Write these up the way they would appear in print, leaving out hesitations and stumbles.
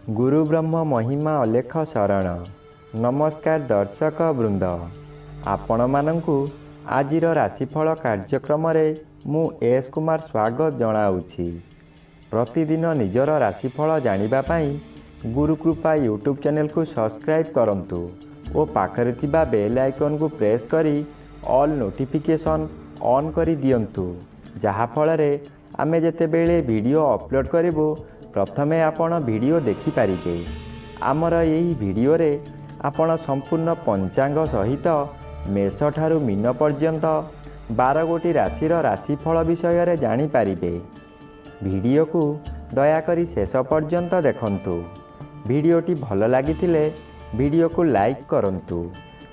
गुरु ब्रह्म महिमा अलेख शरण। नमस्कार दर्शक वृंद, आपण मानंकु आजिर राशिफल कार्यक्रम मु एस कुमार स्वागत जनाऊँगी। प्रतिदिन निजर राशिफल जानिबा पाई गुरुकृपा यूट्यूब चैनल को सब्सक्राइब करंतु और पाखरे थिबा बेल आइकन को प्रेस करी ऑल नोटिफिकेशन ऑन करी दियंतु, जहा फଳରେ आमे जेतेबेले वीडियो अपलोड करिवो प्रथमे आपण वीडियो देखि पारिबे। आमर यही वीडियो रे आपण संपूर्ण पंचांग सहित मेष ठारू मीन पर्यंत 12 गोटी राशिर राशिफल विषय रे जानि पारिबे। वीडियो को दयाकरी शेष पर्यंत देखंतु। वीडियोटी भल लागिथिले वीडियो को लाइक करंतु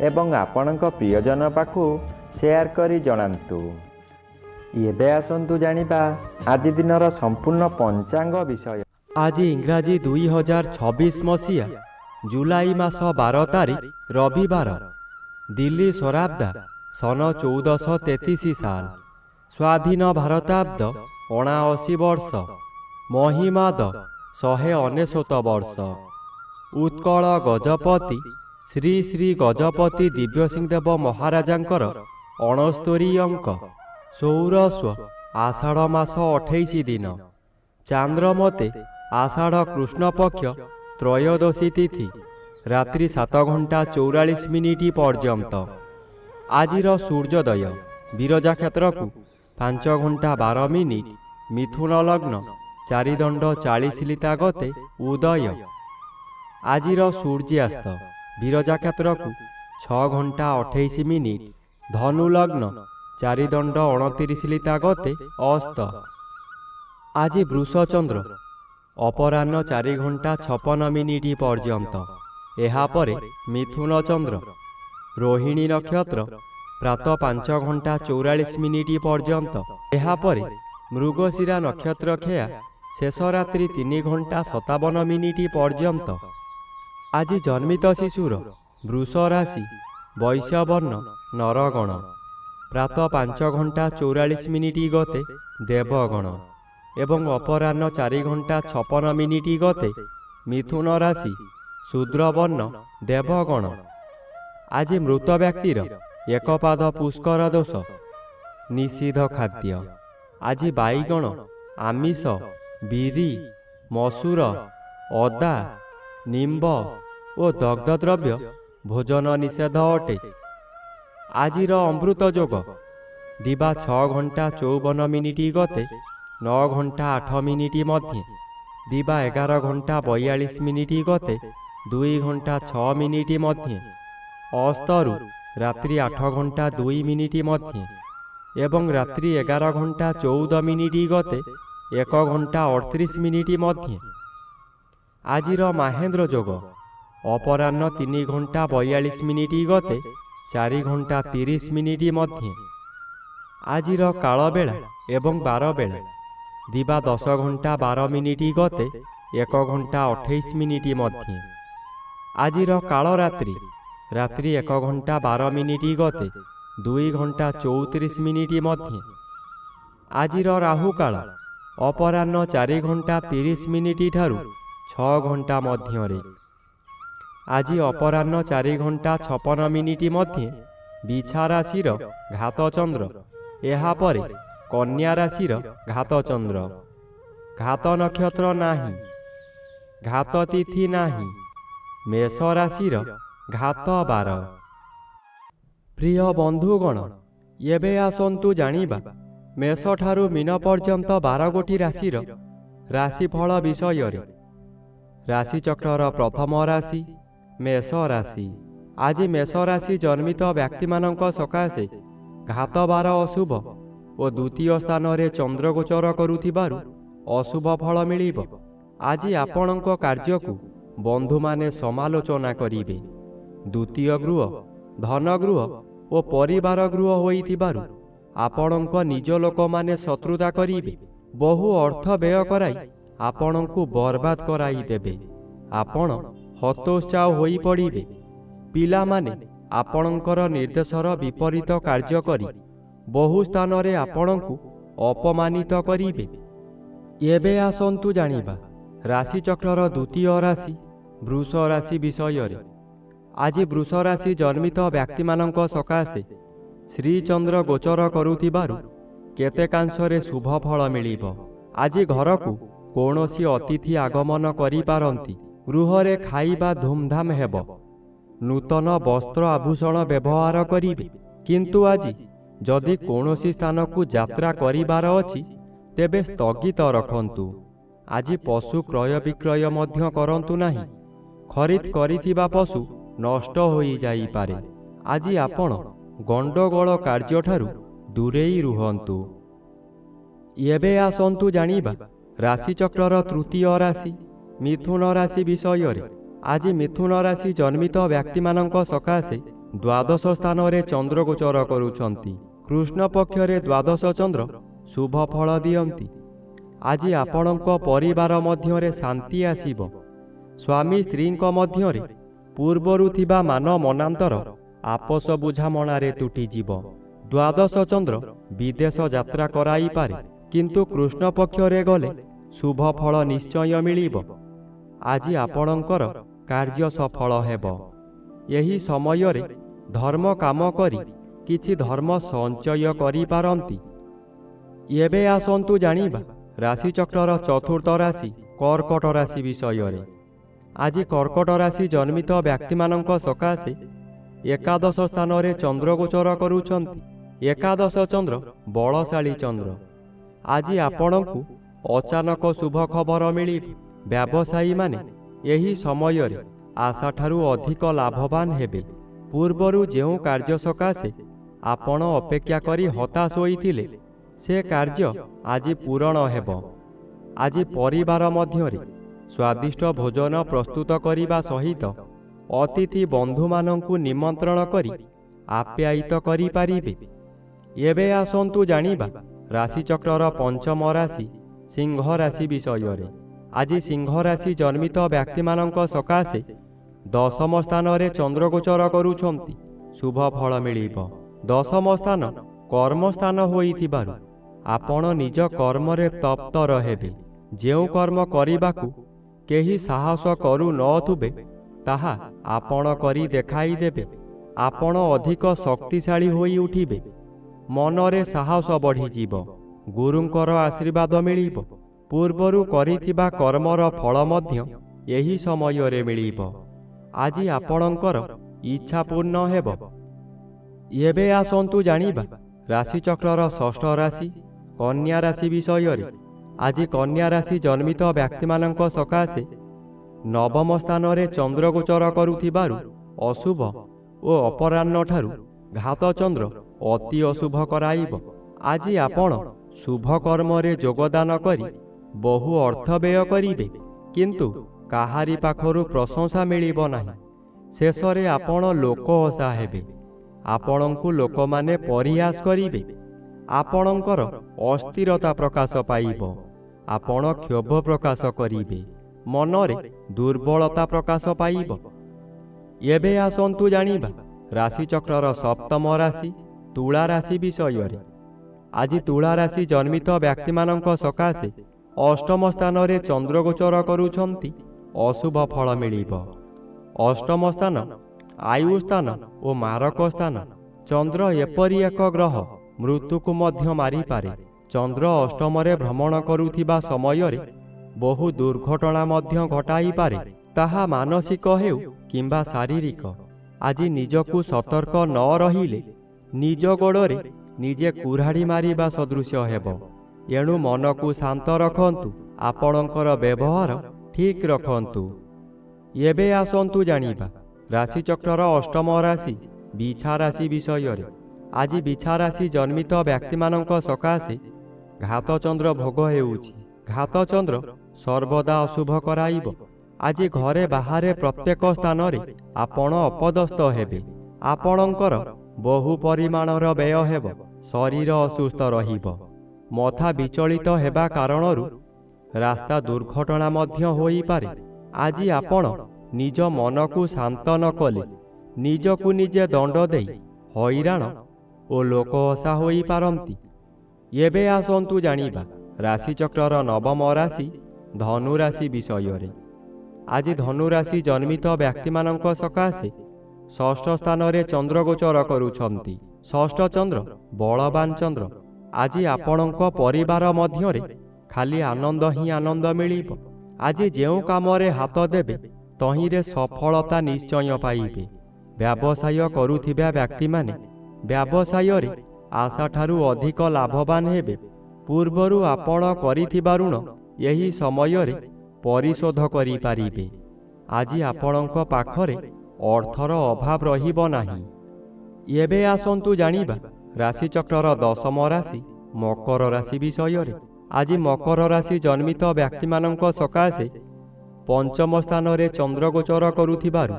एवं आपणक प्रियजन पाखु शेयर करी जणांतु। एबे आसंतु जानिबा आज दिनर संपूर्ण पंचांग विषय। आज इंग्राजी 2026 मसीहा जुलाई मास 12 तारीख रविवार। दिल्ली शराब्दा सन 1433 साल। स्वाधीन भारताब्द 79 वर्ष। महिमाद 199 वर्ष। उत्कल गजपति श्री श्री गजपति दिव्यसिंहदेव महाराजांकर 69 अंक। सौरस्व आषाढ़ मास 28 दिन। चांद्रमते आषाढ़ कृष्ण पक्ष त्रयोदशी तिथि रात्रि 7 घंटा 44 मिनिट पर्यंत। आजिर सूर्योदय विरजा क्षेत्र को 5 घंटा 12 मिनिट मिथुन लग्न 4 दंड 40 लिता गते उदय। आजिर सूर्यास्त विरजा क्षेत्र को 6 घंटा 28 मिनिट धनु लग्न 4 दंड 29 लिता गते अस्त। आज वृष चंद्र अपराह्न 4 घंटा 56 मिनिट पर्यंत। एहापरे मिथुन चंद्र। रोहिणी नक्षत्र प्रातः 5 घंटा 44 मिनिट पर्यंत। एहापरे मृगशिरा नक्षत्र खेया शेष रात्रि 3 घंटा 57 मिनिट पर्यंत। आज जन्मित शिशुर वृष राशि वैश्यवर्ण नरगण। प्रातः 5 घंटा 44 मिनिट गते देवगण एवं अपराह्न 4 घंटा 56 मिनिट गते मिथुन राशि शूद्रवर्ण देवगण। आज मृत व्यक्तिर एक पाद पुष्कर दोष निषिद्ध खाद्य। आज बाईगण आमिष बिरी मसूर अदा निम्ब और दग्ध द्रव्य भोजन निषेध अटे। आजिर अमृत जोग दिबा 6 घंटा 54 मिनिट गते 9 घंटा 8 मिनिट मध्य। दिबा 11 घंटा 42 मिनिट गते 2 घंटा 6 मिनिट मध्य। अस्तरु रात्रि 8 घंटा 2 मिनिट मध्य एवं रात्रि 11 घंटा 14 मिनिट गते 1 घंटा 38 मिनिट मध्य। आजिर महेंद्र जोग अपराह्न 3 घंटा 42 मिनिट गते 4 घंटा 30 मिनिट मध्य। आजिर काल बेला एवं 12 बेला दिबा 10 घंटा 12 मिनिट गते 1 घंटा 28 मिनिट मध्य। आजिर काल रात्रि रात्रि 1 घंटा 12 मिनिट गते 2 घंटा 34 मिनिट मध्य। आजिर राहु काल अपराह्न 4 घंटा 30 मिनिट ठारू 6 घंटा मध्य। आज अपराह्न 4 घंटा 56 मिनिट मध्य बिछा राशिर घात चंद्र। एहापरे कन्या राशिर घात चंद्र। घात नक्षत्र नाही, घात तिथि नाही। मेष राशिर घात 12। प्रिय बंधुगण, एबे आसंतु जानिबा मेष ठारू मीन पर्यंत 12 गोटी राशिर राशिफल विषय रे। राशिचक्रर प्रथम राशि मेष राशि। आज मेष राशि जन्मित व्यक्ति मानक सकाशे घात 12 अशुभ और द्वितीय स्थान रे चंद्र गोचर करुथिबारु अशुभ फल मिलिब। आज आपणक कार्य को बंधु माने समालोचना करिवे। द्वितीय गृह धन गृह और परिवार गृह होइथिबारु आपणक निज लोक माने शत्रुता करिवे। बहु अर्थ व्यय कराई आपणको बर्बाद कराई देबे। आपण हतोत्साह होई पड़िबे। पिला माने आपणकर निर्देशर विपरीत कार्य करी बहु स्थान रे आपणको अपमानित करिवे। एबे आसंतु जानिबा ରାଶିଚକ୍ରର ଦ୍ୱିତୀୟ ରାଶି ବୃଷ ରାଶି ବିଷୟରେ। ଆଜି ବୃଷ ରାଶି ଜନ୍ମିତ ବ୍ୟକ୍ତିମାନଙ୍କ ସକାଶେ ଶ୍ରୀଚନ୍ଦ୍ର ଗୋଚର କରୁଥିବାରୁ କେତେକାଂଶରେ ଶୁଭ ଫଳ ମିଳିବ। ଆଜି ଘରକୁ କୌଣସି ଅତିଥି ଆଗମନ କରିପାରନ୍ତି। ଗୃହରେ ଖାଇବା ଧୁମଧାମ ହେବ। ନୂତନ ବସ୍ତ୍ର ଆଭୂଷଣ ବ୍ୟବହାର କରିବେ। କିନ୍ତୁ ଆଜି ଯଦି କୌଣସି ସ୍ଥାନକୁ ଯାତ୍ରା କରିବାର ଅଛି ତେବେ ସ୍ଥଗିତ ରଖନ୍ତୁ। ଆଜି ପଶୁ କ୍ରୟ ବିକ୍ରୟ ମଧ୍ୟ କରନ୍ତୁ ନାହିଁ। ଖରିଦ କରିଥିବା ପଶୁ ନଷ୍ଟ ହୋଇଯାଇପାରେ। ଆଜି ଆପଣ ଗଣ୍ଡଗୋଳ କାର୍ଯ୍ୟଠାରୁ ଦୂରେଇ ରୁହନ୍ତୁ। ଏବେ ଆସନ୍ତୁ ଜାଣିବା ରାଶିଚକ୍ରର ତୃତୀୟ ରାଶି ମିଥୁନ ରାଶି ବିଷୟରେ। ଆଜି ମିଥୁନ ରାଶି ଜନ୍ମିତ ବ୍ୟକ୍ତିମାନଙ୍କ ସକାଶେ ଦ୍ୱାଦଶ ସ୍ଥାନରେ ଚନ୍ଦ୍ର ଗୋଚର କରୁଛନ୍ତି। କୃଷ୍ଣ ପକ୍ଷରେ ଦ୍ୱାଦଶ ଚନ୍ଦ୍ର ଶୁଭ ଫଳ ଦିଅନ୍ତି। ଆଜି ଆପଣଙ୍କ ପରିବାର ମଧ୍ୟରେ ଶାନ୍ତି ଆସିବ। ସ୍ୱାମୀ ସ୍ତ୍ରୀଙ୍କ ମଧ୍ୟରେ ପୂର୍ବରୁ ଥିବା ମାନ ମନାନ୍ତର ଆପୋଷ ବୁଝାମଣାରେ ତୁଟିଯିବ। ଦ୍ୱାଦଶ ଚନ୍ଦ୍ର ବିଦେଶ ଯାତ୍ରା କରାଇପାରେ, କିନ୍ତୁ କୃଷ୍ଣ ପକ୍ଷରେ ଗଲେ ଶୁଭ ଫଳ ନିଶ୍ଚୟ ମିଳିବ। ଆଜି ଆପଣଙ୍କର କାର୍ଯ୍ୟ ସଫଳ ହେବ। ଏହି ସମୟରେ ଧର୍ମ କାମ କରି କିଛି ଧର୍ମ ସଞ୍ଚୟ କରିପାରନ୍ତି। ଏବେ ଆସନ୍ତୁ ଜାଣିବା ରାଶିଚକ୍ରର ଚତୁର୍ଥ ରାଶି କର୍କଟ ରାଶି ବିଷୟରେ। ଆଜି କର୍କଟ ରାଶି ଜନ୍ମିତ ବ୍ୟକ୍ତିମାନଙ୍କ ସକାଶେ ଏକାଦଶ ସ୍ଥାନରେ ଚନ୍ଦ୍ର ଗୋଚର କରୁଛନ୍ତି। ଏକାଦଶ ଚନ୍ଦ୍ର ବଳଶାଳୀ ଚନ୍ଦ୍ର। ଆଜି ଆପଣଙ୍କୁ ଅଚାନକ ଶୁଭ ଖବର ମିଳିବ। ବ୍ୟବସାୟୀମାନେ ଏହି ସମୟରେ ଆଶାଠାରୁ ଅଧିକ ଲାଭବାନ ହେବେ। ପୂର୍ବରୁ ଯେଉଁ କାର୍ଯ୍ୟ ସକାଶେ ଆପଣ ଅପେକ୍ଷା କରି ହତାଶ ହୋଇଥିଲେ ସେ କାର୍ଯ୍ୟ ଆଜି ପୂରଣ ହେବ। ଆଜି ପରିବାର ମଧ୍ୟରେ ସ୍ୱାଦିଷ୍ଟ ଭୋଜନ ପ୍ରସ୍ତୁତ କରିବା ସହିତ ଅତିଥି ବନ୍ଧୁମାନଙ୍କୁ ନିମନ୍ତ୍ରଣ କରି ଆପ୍ୟାୟିତ କରିପାରିବେ। ଏବେ ଆସନ୍ତୁ ଜାଣିବା ରାଶିଚକ୍ରର ପଞ୍ଚମ ରାଶି ସିଂହ ରାଶି ବିଷୟରେ। ଆଜି ସିଂହ ରାଶି ଜନ୍ମିତ ବ୍ୟକ୍ତିମାନଙ୍କ ସକାଶେ ଦଶମ ସ୍ଥାନରେ ଚନ୍ଦ୍ର ଗୋଚର କରୁଛନ୍ତି। ଶୁଭ ଫଳ ମିଳିବ। ଦଶମ ସ୍ଥାନ କର୍ମସ୍ଥାନ ହୋଇଥିବାରୁ ଆପଣ ନିଜ କର୍ମରେ ତତ୍ପର ହେବେ। ଯେଉଁ କର୍ମ କରିବାକୁ କେହି ସାହସ କରୁ ନଥିବେ ତାହା ଆପଣ କରି ଦେଖାଇଦେବେ। ଆପଣ ଅଧିକ ଶକ୍ତିଶାଳୀ ହୋଇ ଉଠିବେ। ମନରେ ସାହସ ବଢ଼ିଯିବ। ଗୁରୁଙ୍କର ଆଶୀର୍ବାଦ ମିଳିବ। ପୂର୍ବରୁ କରିଥିବା କର୍ମର ଫଳ ମଧ୍ୟ ଏହି ସମୟରେ ମିଳିବ। ଆଜି ଆପଣଙ୍କର ଇଚ୍ଛା ପୂର୍ଣ୍ଣ ହେବ। ଏବେ ଆସନ୍ତୁ ଜାଣିବା ରାଶିଚକ୍ରର ଷଷ୍ଠ ରାଶି କନ୍ୟା ରାଶି ବିଷୟରେ। ଆଜି କନ୍ୟା ରାଶି ଜନ୍ମିତ ବ୍ୟକ୍ତିମାନଙ୍କ ସକାଶେ ନବମ ସ୍ଥାନରେ ଚନ୍ଦ୍ର ଗୋଚର କରୁଥିବାରୁ ଅଶୁଭ ଓ ଅପରାହ୍ନଠାରୁ ଘାତ ଚନ୍ଦ୍ର ଅତି ଅଶୁଭ କରାଇବ। ଆଜି ଆପଣ ଶୁଭ କର୍ମରେ ଯୋଗଦାନ କରି ବହୁ ଅର୍ଥ ବ୍ୟୟ କରିବେ, କିନ୍ତୁ କାହାରି ପାଖରୁ ପ୍ରଶଂସା ମିଳିବ ନାହିଁ। ଶେଷରେ ଆପଣ ଲୋକ ହସା ହେବେ। ଆପଣଙ୍କୁ ଲୋକମାନେ ପରିହାସ କରିବେ। ଆପଣଙ୍କର ଅସ୍ଥିରତା ପ୍ରକାଶ ପାଇବ। ଆପଣ କ୍ଷୋଭ ପ୍ରକାଶ କରିବେ। ମନରେ ଦୁର୍ବଳତା ପ୍ରକାଶ ପାଇବ। ଏବେ ଆସନ୍ତୁ ଜାଣିବା ରାଶିଚକ୍ରର ସପ୍ତମ ରାଶି ତୁଳା ରାଶି ବିଷୟରେ। ଆଜି ତୁଳା ରାଶି ଜନ୍ମିତ ବ୍ୟକ୍ତିମାନଙ୍କ ସକାଶେ ଅଷ୍ଟମ ସ୍ଥାନରେ ଚନ୍ଦ୍ର ଗୋଚର କରୁଛନ୍ତି। ଅଶୁଭ ଫଳ ମିଳିବ। ଅଷ୍ଟମ ସ୍ଥାନ ଆୟୁ ସ୍ଥାନ ଓ ମାରକ ସ୍ଥାନ। ଚନ୍ଦ୍ର ଏପରି ଏକ ଗ୍ରହ ମୃତ୍ୟୁକୁ ମଧ୍ୟ ମାରିପାରେ। ଚନ୍ଦ୍ର ଅଷ୍ଟମରେ ଭ୍ରମଣ କରୁଥିବା ସମୟରେ ବହୁ ଦୁର୍ଘଟଣା ମଧ୍ୟ ଘଟାଇପାରେ, ତାହା ମାନସିକ ହେଉ କିମ୍ବା ଶାରୀରିକ। ଆଜି ନିଜକୁ ସତର୍କ ନ ରହିଲେ ନିଜ ଗୋଡ଼ରେ ନିଜେ କୁରାଢ଼ି ମାରିବା ସଦୃଶ ହେବ। ଏଣୁ ମନକୁ ଶାନ୍ତ ରଖନ୍ତୁ। ଆପଣଙ୍କର ବ୍ୟବହାର ଠିକ୍ ରଖନ୍ତୁ। ଏବେ ଆସନ୍ତୁ ଜାଣିବା ରାଶିଚକ୍ରର ଅଷ୍ଟମ ରାଶି ବିଛା ରାଶି ବିଷୟରେ। ଆଜି ବିଛା ରାଶି ଜନ୍ମିତ ବ୍ୟକ୍ତିମାନଙ୍କ ସକାଶେ ଘାତଚନ୍ଦ୍ର ଭୋଗ ହେଉଛି। ଘାତଚନ୍ଦ୍ର ସର୍ବଦା ଅଶୁଭ କରାଇବ। ଆଜି ଘରେ ବାହାରେ ପ୍ରତ୍ୟେକ ସ୍ଥାନରେ ଆପଣ ଅପଦସ୍ଥ ହେବେ। ଆପଣଙ୍କର ବହୁ ପରିମାଣର ବ୍ୟୟ ହେବ। ଶରୀର ଅସୁସ୍ଥ ରହିବ। ମଥା ବିଚଳିତ ହେବା କାରଣରୁ ରାସ୍ତା ଦୁର୍ଘଟଣା ମଧ୍ୟ ହୋଇପାରେ। ଆଜି ଆପଣ ନିଜ ମନକୁ ଶାନ୍ତ ନ କଲେ ନିଜକୁ ନିଜେ ଦଣ୍ଡ ଦେଇ ହଇରାଣ ଓ ଲୋକହସା ହୋଇପାରନ୍ତି। ଏବେ ଆସନ୍ତୁ ଜାଣିବା ରାଶିଚକ୍ରର ନବମ ରାଶି ଧନୁରାଶି ବିଷୟରେ। ଆଜି ଧନୁରାଶି ଜନ୍ମିତ ବ୍ୟକ୍ତିମାନଙ୍କ ସକାଶେ ଷଷ୍ଠ ସ୍ଥାନରେ ଚନ୍ଦ୍ର ଗୋଚର କରୁଛନ୍ତି। ଷଷ୍ଠ ଚନ୍ଦ୍ର ବଳବାନ ଚନ୍ଦ୍ର। ଆଜି ଆପଣଙ୍କ ପରିବାର ମଧ୍ୟରେ ଖାଲି ଆନନ୍ଦ ହିଁ ଆନନ୍ଦ ମିଳିବ। ଆଜି ଯେଉଁ କାମରେ ହାତ ଦେବେ ତହିଁରେ ସଫଳତା ନିଶ୍ଚୟ ପାଇବେ। ବ୍ୟବସାୟ କରୁଥିବା ବ୍ୟକ୍ତିମାନେ ବ୍ୟବସାୟରେ ଆଶାଠାରୁ ଅଧିକ ଲାଭବାନ ହେବେ। ପୂର୍ବରୁ ଆପଣ କରିଥିବା ଋଣ ଏହି ସମୟରେ ପରିଶୋଧ କରିପାରିବେ। ଆଜି ଆପଣଙ୍କ ପାଖରେ ଅର୍ଥର ଅଭାବ ରହିବ ନାହିଁ। ଏବେ ଆସନ୍ତୁ ଜାଣିବା ରାଶିଚକ୍ରର ଦଶମ ରାଶି ମକର ରାଶି ବିଷୟରେ। ଆଜି ମକର ରାଶି ଜନ୍ମିତ ବ୍ୟକ୍ତିମାନଙ୍କ ସକାଶେ ପଞ୍ଚମ ସ୍ଥାନରେ ଚନ୍ଦ୍ର ଗୋଚର କରୁଥିବାରୁ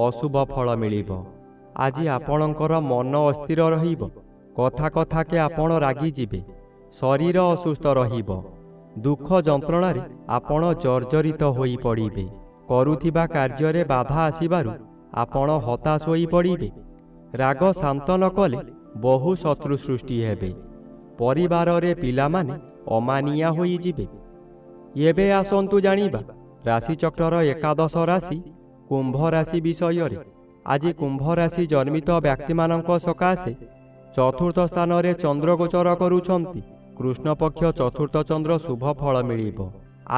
ଅଶୁଭ ଫଳ ମିଳିବ। ଆଜି ଆପଣଙ୍କର ମନ ଅସ୍ଥିର ରହିବ। କଥା କଥାକେ ଆପଣ ରାଗିଯିବେ। ଶରୀର ଅସୁସ୍ଥ ରହିବ। ଦୁଃଖ ଯନ୍ତ୍ରଣାରେ ଆପଣ ଜର୍ଜରିତ ହୋଇପଡ଼ିବେ। କରୁଥିବା କାର୍ଯ୍ୟରେ ବାଧା ଆସିବାରୁ ଆପଣ ହତାଶ ହୋଇପଡ଼ିବେ। ରାଗ ଶାନ୍ତ ନ କଲେ ବହୁ ଶତ୍ରୁ ସୃଷ୍ଟି ହେବେ। ପରିବାରରେ ପିଲାମାନେ ଅମାନିଆ ହୋଇଯିବେ। ଏବେ ଆସନ୍ତୁ ଜାଣିବା ରାଶିଚକ୍ରର ଏକାଦଶ ରାଶି କୁମ୍ଭ ରାଶି ବିଷୟରେ। ଆଜି କୁମ୍ଭ ରାଶି ଜନ୍ମିତ ବ୍ୟକ୍ତିମାନଙ୍କ ସକାଶେ ଚତୁର୍ଥ ସ୍ଥାନରେ ଚନ୍ଦ୍ର ଗୋଚର କରୁଛନ୍ତି। କୃଷ୍ଣପକ୍ଷ ଚତୁର୍ଥ ଚନ୍ଦ୍ର ଶୁଭ ଫଳ ମିଳିବ।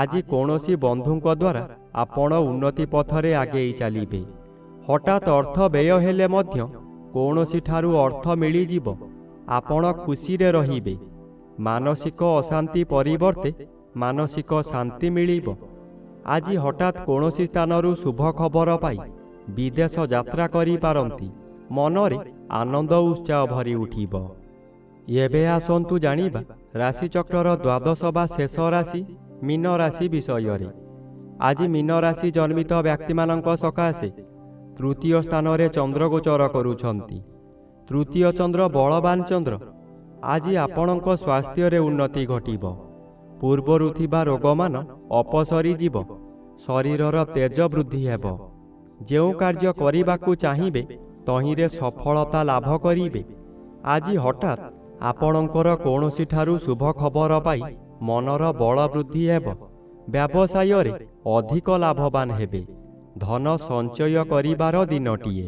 ଆଜି କୌଣସି ବନ୍ଧୁଙ୍କ ଦ୍ୱାରା ଆପଣ ଉନ୍ନତି ପଥରେ ଆଗେଇ ଚାଲିବେ। ହଠାତ୍ ଅର୍ଥ ବ୍ୟୟ ହେଲେ ମଧ୍ୟ କୌଣସିଠାରୁ ଅର୍ଥ ମିଳିଯିବ। ଆପଣ ଖୁସିରେ ରହିବେ। ମାନସିକ ଅଶାନ୍ତି ପରିବର୍ତ୍ତେ ମାନସିକ ଶାନ୍ତି ମିଳିବ। ଆଜି ହଠାତ୍ କୌଣସି ସ୍ଥାନରୁ ଶୁଭ ଖବର ପାଇ ବିଦେଶ ଯାତ୍ରା କରିପାରନ୍ତି। ମନରେ ଆନନ୍ଦ ଉତ୍ସାହ ଭରି ଉଠିବ। ଏବେ ଆସନ୍ତୁ ଜାଣିବା ରାଶିଚକ୍ରର ଦ୍ୱାଦଶ ବା ଶେଷ ରାଶି ମୀନ ରାଶି ବିଷୟରେ। ଆଜି ମୀନ ରାଶି ଜନ୍ମିତ ବ୍ୟକ୍ତିମାନଙ୍କ ସକାଶେ ତୃତୀୟ ସ୍ଥାନରେ ଚନ୍ଦ୍ର ଗୋଚର କରୁଛନ୍ତି। ତୃତୀୟ ଚନ୍ଦ୍ର ବଳବାନ ଚନ୍ଦ୍ର। ଆଜି ଆପଣଙ୍କ ସ୍ୱାସ୍ଥ୍ୟରେ ଉନ୍ନତି ଘଟିବ। ପୂର୍ବରୁ ଥିବା ରୋଗମାନ ଅପସରି ଯିବ। ଶରୀରର ତେଜ ବୃଦ୍ଧି ହେବ। ଯେଉଁ କାର୍ଯ୍ୟ କରିବାକୁ ଚାହିଁବେ ତହିଁରେ ସଫଳତା ଲାଭ କରିବେ। ଆଜି ହଠାତ୍ ଆପଣଙ୍କର କୌଣସିଠାରୁ ଶୁଭ ଖବର ପାଇ ମନର ବଳ ବୃଦ୍ଧି ହେବ। ବ୍ୟବସାୟରେ ଅଧିକ ଲାଭବାନ ହେବେ। ଧନ ସଞ୍ଚୟ କରିବାର ଦିନଟିଏ।